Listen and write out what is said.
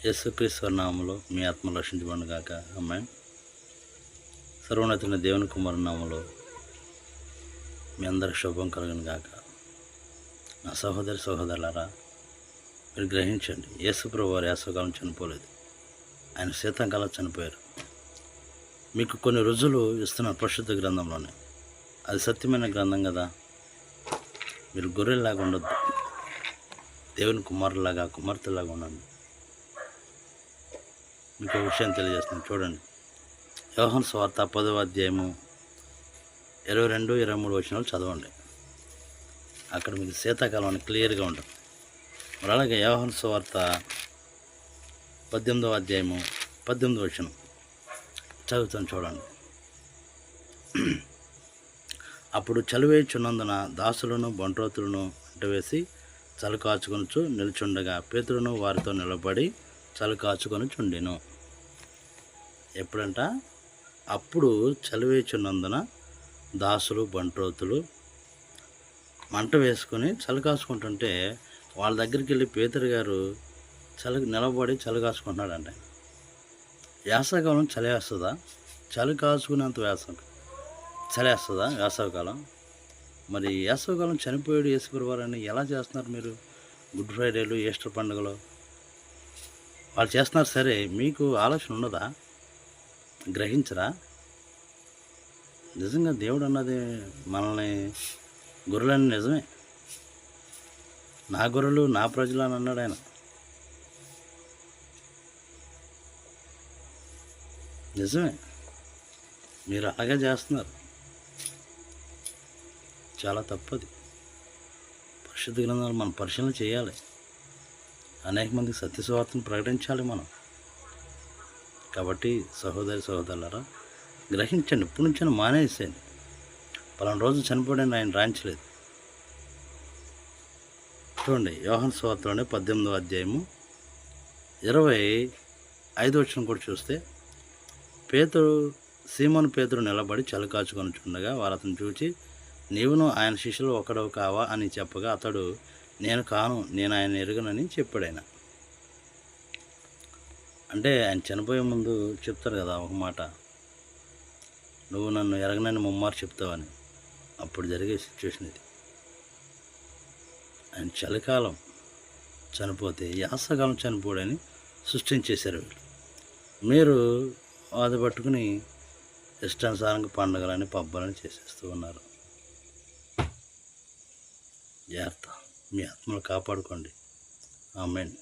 యేసుక్రీస్తు నామములో మీ ఆత్మ రక్షించబడును గాక. ఆమేన్. సర్వోన్నతుడైన దేవుని కుమారుని నామములో మీ అందరికి శుభం కలుగును గాక. నా సహోదరులారా, మీరు గ్రహించండి, యేసు ప్రభువు వారు వేసవకాలం చనిపోలేదు, ఆయన శీతాకాలం చనిపోయారు. మీకు కొన్ని రుజువులు ఇస్తున్న పరిశుద్ధ గ్రంథంలోనే. అది సత్యమైన గ్రంథం కదా. మీరు గొర్రెల్లాగా ఉండొద్దు, దేవుని కుమారులాగా కుమార్తెలాగా ఉండండి. మీకు ఒక విషయం తెలియజేస్తున్నాను, చూడండి. యోహాను సువార్త 10వ అధ్యాయము 22, 23 వచనాలు చదవండి. అక్కడ మీకు శీతాకాలం అని క్లియర్గా ఉంటుంది. మరి అలాగే యోహాను సువార్త 18వ అధ్యాయము 18వ వచనం చదువుతాను, చూడండి. అప్పుడు చలివేయుచున్నందున దాసులను బంట్రోతులను అంటవేసి చలి కాచుకొనుచు నిల్చుండగా పేతురును వారితో నిలబడి చలి కాచుకొనుచుండెను. ఎప్పుడంట? అప్పుడు చలివేయుచున్నందున దాసులు బంట్రోతులు మంట వేసుకొని చలి కాచుకుంటుంటే వాళ్ళ దగ్గరికి వెళ్ళి పేతురు గారు నిలబడి చలి కాచుకుంటున్నాడంట. వేసవకాలం చలి వేస్తుందా? చలి కాచుకునేంత చలి వేస్తుందా వేసవకాలం? మరి వేసవకాలం చనిపోయాడు యేసుప్రభువారని ఎలా చేస్తున్నారు మీరు? గుడ్ ఫ్రైడేలు, ఈస్టర్ పండుగలు వాళ్ళు చేస్తున్నారు, సరే, మీకు ఆలోచన ఉండదా? గ్రహించరా? నిజంగా దేవుడు అన్నది మనల్ని గొర్రెలని నిజమే. నా గొర్రెలు నా ప్రజలు అని అన్నాడు ఆయన. నిజమే, మీరు అలాగే చేస్తున్నారు. చాలా తప్పది. పరిశుద్ధ గ్రంథాలు మనం పరిశీలన చేయాలి. అనేక మందికి సత్యసువార్తను ప్రకటించాలి మనం. కాబట్టి సహోదరులారా, గ్రహించండి. ఇప్పటి నుంచి మానేసేయండి. పలానా రోజు చనిపోయాడని ఆయన రాయించలేదు. చూడండి, యోహాను సువార్తలోనే 18వ అధ్యాయము 25వ వచనం కూడా చూస్తే, సీమోను పేతురు నిలబడి చలి కాచుకొనుచుండగా వారు అతను చూచి, నీవును ఆయన శిష్యులు ఒకడవు కావా అని చెప్పగా అతడు, నేను కాను, నేను ఆయన ఎరుగనని చెప్పాడు. ఆయన అంటే ఆయన చనిపోయే ముందు చెప్తారు కదా ఒక మాట, నువ్వు నన్ను ఎరగనని ముమ్మారు చెప్తావని. అప్పుడు జరిగే సిచ్యువేషన్ ఇది. ఆయన చలికాలం చనిపోతే యాసకాలం చనిపోడని సృష్టించేశారు వీళ్ళు. మీరు అది పట్టుకుని ఇష్టానుసారంగా పండుగలని పబ్బాలని చేసేస్తూ ఉన్నారు. జాగ్రత్త, మీ ఆత్మను కాపాడుకోండి. ఆమేన్.